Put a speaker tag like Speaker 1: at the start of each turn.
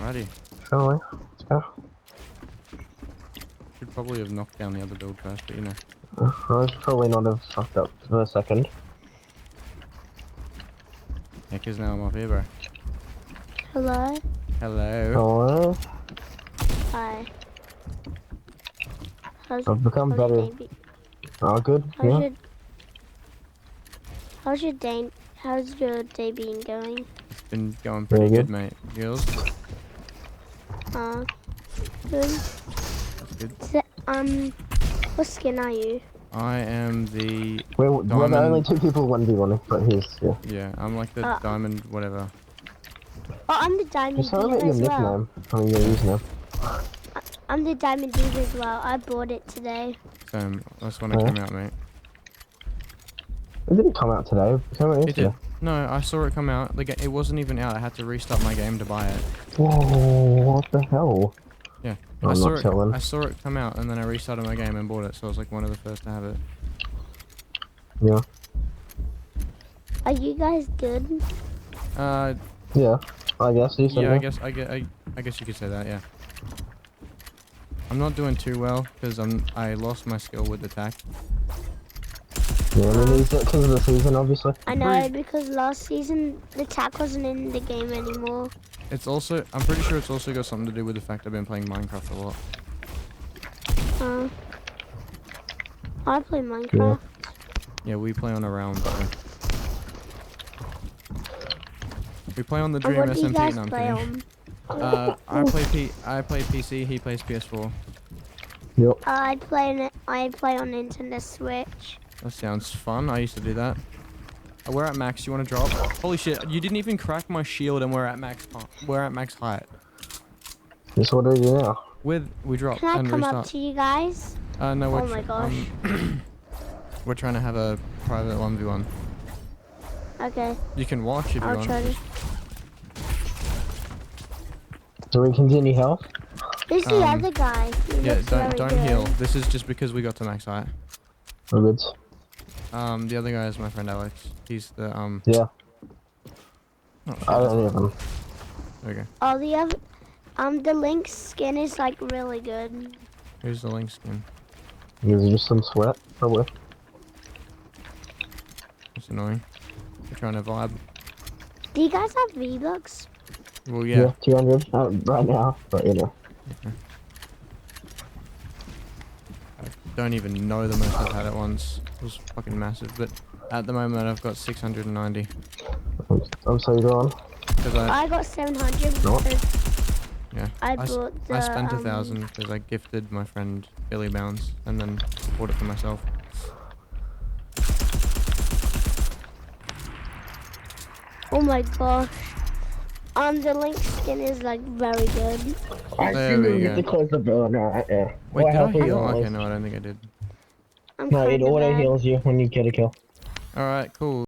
Speaker 1: Alrighty.
Speaker 2: Shall we? Let's go.
Speaker 1: Should probably have knocked down the other build first, but you know.
Speaker 2: I should probably not have fucked up for a second.
Speaker 1: Yeah, cause now I'm up here, bro.
Speaker 3: Hello?
Speaker 1: Hello.
Speaker 2: Hello?
Speaker 3: Hi. How's,
Speaker 2: I've become
Speaker 3: how's your
Speaker 2: better.
Speaker 3: day be-
Speaker 2: Oh, good?
Speaker 3: how's
Speaker 2: Yeah?
Speaker 3: your how's your day been going?
Speaker 1: It's been going pretty
Speaker 2: Very
Speaker 1: good,
Speaker 2: good.
Speaker 1: mate. Yours?
Speaker 3: Good.
Speaker 1: That's good.
Speaker 3: So, what skin are you?
Speaker 1: I am the
Speaker 2: We're the only
Speaker 1: diamond.
Speaker 2: two people 1v1, but he's, yeah.
Speaker 1: Yeah, I'm like the diamond whatever.
Speaker 3: Oh, I'm the diamond
Speaker 2: Just sound
Speaker 3: diva
Speaker 2: like your
Speaker 3: as well.
Speaker 2: nickname. I mean, your username.
Speaker 3: I'm the diamond diva as well. I bought it today.
Speaker 1: Same. That's when it came out, mate.
Speaker 2: It didn't come out today. It came out
Speaker 1: It
Speaker 2: yesterday.
Speaker 1: did. No, I saw it come out. It wasn't even out. I had to restart my game to buy it.
Speaker 2: Whoa, what the hell?
Speaker 1: Yeah.
Speaker 2: I'm not telling.
Speaker 1: I saw it come out and then I restarted my game and bought it, so I was like one of the first to have it.
Speaker 2: Yeah.
Speaker 3: Are you guys good?
Speaker 2: Yeah, I guess. You said
Speaker 1: Yeah,
Speaker 2: that.
Speaker 1: I guess you could say that, yeah. I'm not doing too well because I lost my skill with the tac.
Speaker 2: Yeah, I mean, because of the season, obviously.
Speaker 3: I know, because last season the tac wasn't in the game anymore.
Speaker 1: It's also, I'm pretty sure it's also got something to do with the fact I've been playing Minecraft a lot.
Speaker 3: I play Minecraft.
Speaker 1: Yeah, we play on a round, but we play on the
Speaker 3: And
Speaker 1: Dream
Speaker 3: what do you
Speaker 1: SMP.
Speaker 3: guys
Speaker 1: No, I'm
Speaker 3: play
Speaker 1: kidding.
Speaker 3: on?
Speaker 1: I play PC. He plays PS4.
Speaker 2: Yep.
Speaker 3: I play on Nintendo Switch.
Speaker 1: That sounds fun. I used to do that. We're at max. You want to drop? Holy shit! You didn't even crack my shield, and we're at max. We're at max height.
Speaker 2: Just what do we do now?
Speaker 1: We drop
Speaker 3: Can I
Speaker 1: and
Speaker 3: come
Speaker 1: restart.
Speaker 3: up to you guys?
Speaker 1: No, we're
Speaker 3: Oh my gosh.
Speaker 1: we're trying to have a private 1v1.
Speaker 3: Okay,
Speaker 1: You can watch if you
Speaker 3: I'll
Speaker 1: want.
Speaker 3: try to.
Speaker 2: Do we continue health?
Speaker 3: Who's the other guy? He
Speaker 1: Yeah,
Speaker 3: looks very
Speaker 1: don't
Speaker 3: good.
Speaker 1: heal. This is just because we got to max height.
Speaker 2: We're good.
Speaker 1: The other guy is my friend Alex. He's the
Speaker 2: Yeah.
Speaker 1: Oh, shit,
Speaker 2: I
Speaker 1: that's-
Speaker 2: don't even.
Speaker 1: Okay.
Speaker 3: Oh, the other. The Link skin is like really good.
Speaker 1: Here's the link skin.
Speaker 2: Gives you just some sweat, probably.
Speaker 1: It's annoying. We're trying to vibe.
Speaker 3: Do you guys have V-Bucks?
Speaker 1: Well, yeah.
Speaker 2: 200 right now, but you know.
Speaker 1: I don't even know the most I've had at once. It was fucking massive, but at the moment I've got 690.
Speaker 2: I'm so gone.
Speaker 1: Because
Speaker 3: I got 700
Speaker 2: What?
Speaker 3: because
Speaker 1: yeah.
Speaker 3: I bought the.
Speaker 1: I spent 1,000 because I gifted my friend Billy Bounce and then bought it for myself.
Speaker 3: Oh my gosh. The Link skin is like very good.
Speaker 2: I
Speaker 1: There we
Speaker 2: see
Speaker 1: go.
Speaker 2: the close the door now, yeah.
Speaker 1: Wait,
Speaker 2: What
Speaker 1: did I
Speaker 2: happened
Speaker 1: heal?
Speaker 2: was-
Speaker 1: Okay, no, I don't think I did.
Speaker 3: I'm
Speaker 2: No, it
Speaker 3: kinda
Speaker 2: auto
Speaker 3: bad.
Speaker 2: heals you when you get a kill.
Speaker 1: Alright, cool.